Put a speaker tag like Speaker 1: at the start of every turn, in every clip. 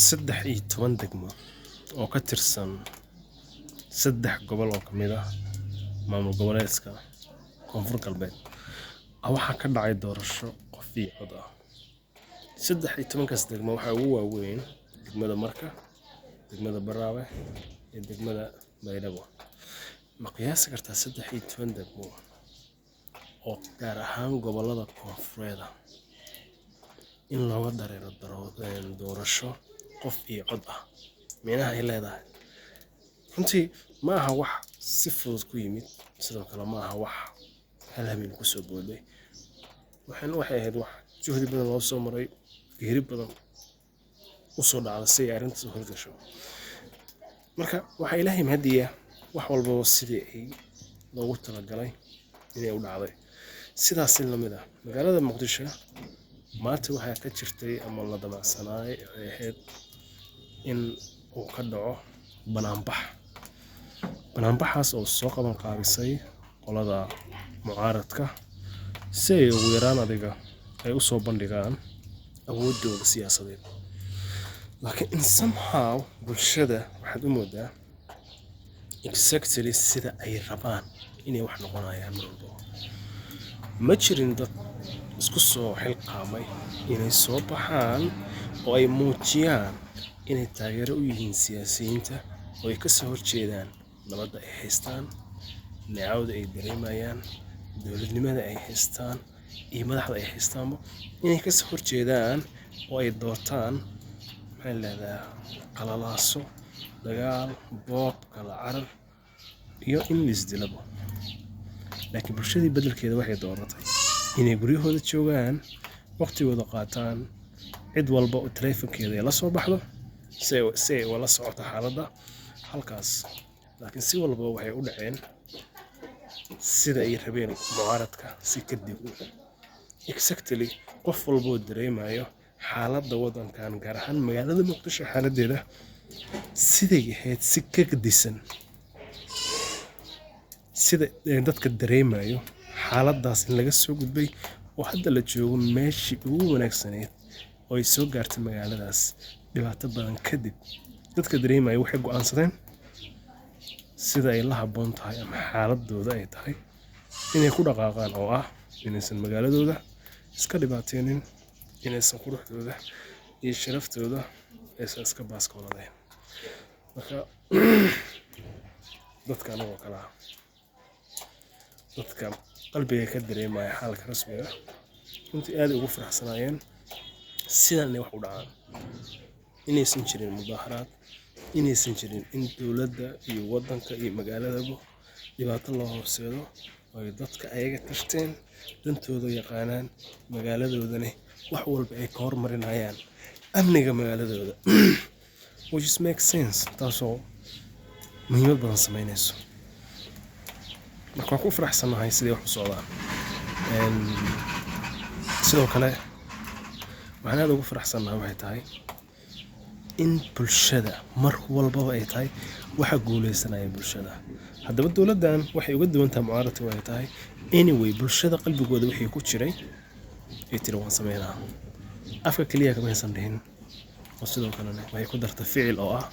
Speaker 1: saddex iyo toban degmo oo ka tirsan saddex gobol oo ka mid ah maamul goboleedka Koonfur Galbeed waxaa ka dhacay doorasho qof iyo cod ah. saddex iyo tobankaas degmo waxaa ugu waaweyn degmada Marka, degmada Baraawe iyo degmada Baydhabo. Ma qiyaasi kartaa saddex iyo toban degmo oo gaar ahaan gobolada koonfureed in looga dareero doorasho qof iyo cod ah meelaha ay leedahay? runtii ma aha wax si fudud ku yimid, sidoo kale ma aha wax hal habeen ku soo booday. waxay ahayd wax juhdi badan loo soo maray, geeri badan u soo dhacday si ay arrintaas u hirgasho. marka waxaa ilaahay mahadiya wax walba sidii ay loogu talagalay inay u dhacday. sidaas la mid ah magaalada Muqdisho maanta waxaa ka jirtay ama la damacsanaay ay ahayd in uu ka dhaco banaanbaxaas oo soo qaban qaabisay qolada mucaaradka si ay ugu yaraan adiga ay u soo bandhigaan awoodooda siyaasadeed. laakiin somehow bulshada waxaad u moodaa exactly sida ay rabaan inay wax noqonayaan mar walba. ma jirin dad isku soo xilqaamay inay soo baxaan oo ay muujiyaan inay taageero u yihiin siyaasiyiinta oo ay ka soo horjeedaan nabadda ay haystaan, neecawda ay dareemayaan, dowladnimada ay haystaan iyo madaxda ay haystaanba inay ka soo horjeedaan oo ay doortaan maxay leedahay qalalaaso, dagaal, boob, kala carar iyo in la isdilabo. laakiin bulshadii beddelkeeda waxay dooratay inay guryahooda joogaan, waqtigooda qaataan, cid walba oo taleefankeeda la soo baxdo si ay wala socoto xaaladda halkaas. laakiin si walba waxay u dhaceen sida ay rabeen mucaaradka si kadib exactly qof walba oo dareemayo xaaladda waddankan gaar ahaan magaalada Muqdisho xaaladdeeda siday ahayd si ka gedisan sida dadka dareemayo xaaladdaas in laga soo gudbay oo hadda la joogo meeshii ugu wanaagsaneyd oo ay soo gaartay magaaladaas dhibaato badan kadib. dadka dareemayo waxay go'aansadeen sida ay la habboon tahay ama xaaladooda ay tahay inay ku dhaqaaqaan oo ah inaysan magaaladooda iska dhibaateynin, inaysan quruxdooda iyo sharaftooda aysan iska baaskooladayn. marka dadka anagoo kale ah, dadka qalbiga ka dareemaya xaalka rasmiga runtii aad ugu faraxsanaayeen sidan inay wax u dhacaan, inaysan jirin mudaharaad, inaysan jirin in dowladda iyo waddanka iyo magaaladaba dhibaato loo horseedo. ay dadka ayaga tashteen, dantooda yaqaanaan, magaaladoodana wax walba ay ka hormarinayaan amniga magaaladooda which is make sense, taasoo muhiimad badan sameynayso. marka waan ku faraxsanahay sidii wax u socdaan. sidoo kale waxaan aad ugu faraxsanahay waxay tahay in bulshada mar walbaba ay tahay waxa guuleysanaya bulshada. haddaba dowladdan waxay uga duwan tahay mucaaradka waxay tahay anyway bulshada qalbigooda wixii ku jiray ay tiri waan sameynaa. afka kaliya kama aysan dhihin, oo sidoo kalena waxay ku dartay ficil oo ah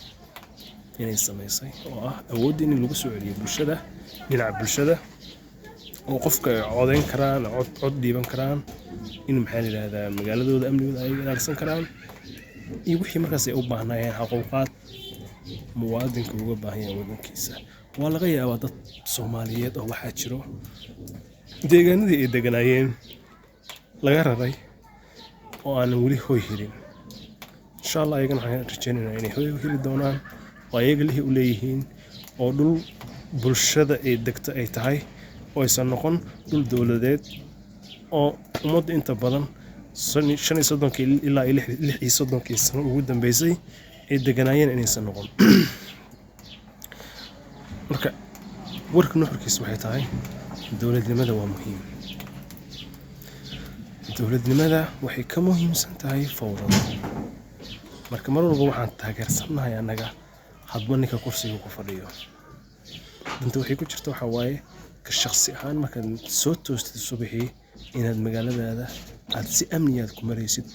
Speaker 1: inay samaysay oo ah awoodda in lagu soo celiyo bulshada dhinaca bulshada oo qofka ay codeyn karaan, cod dhiiban karaan, in maxaa la yiraahdaa magaaladooda amnigooda ay ilaalsan karaan iyo wixii markaas ay u baahnayeen xuquuqaad muwaadinka uga baahan yahay waddankiisa. waa laga yaabaa dad Soomaaliyeed oo waxaa jiro deegaanadii ay deganaayeen laga raray oo aan weli hoy helin. insha Allah ayagana waxaan rajaynaynaa inay hoy heli doonaan oo ayaga lihii u leeyihiin oo dhul bulshada ay degto ay tahay oo aysan noqon dhul dowladeed oo ummadda inta badan 35 ilaa 36 sano ugu dambeysay ay deganaayeen inaysan noqon. marka warka nuxurkiisa waxay tahay dowladnimada waa muhiim. dowladnimada waxay ka muhiimsan tahay fowrada. marka mar walba waxaan taageersanahay annaga hadba ninka kursiga ku fadhiyo. danta waxay ku jirta waxa waaye ka shakhsi ahaan markaad soo toostid subaxii inaad magaaladaada aad si amniyaad ku maraysid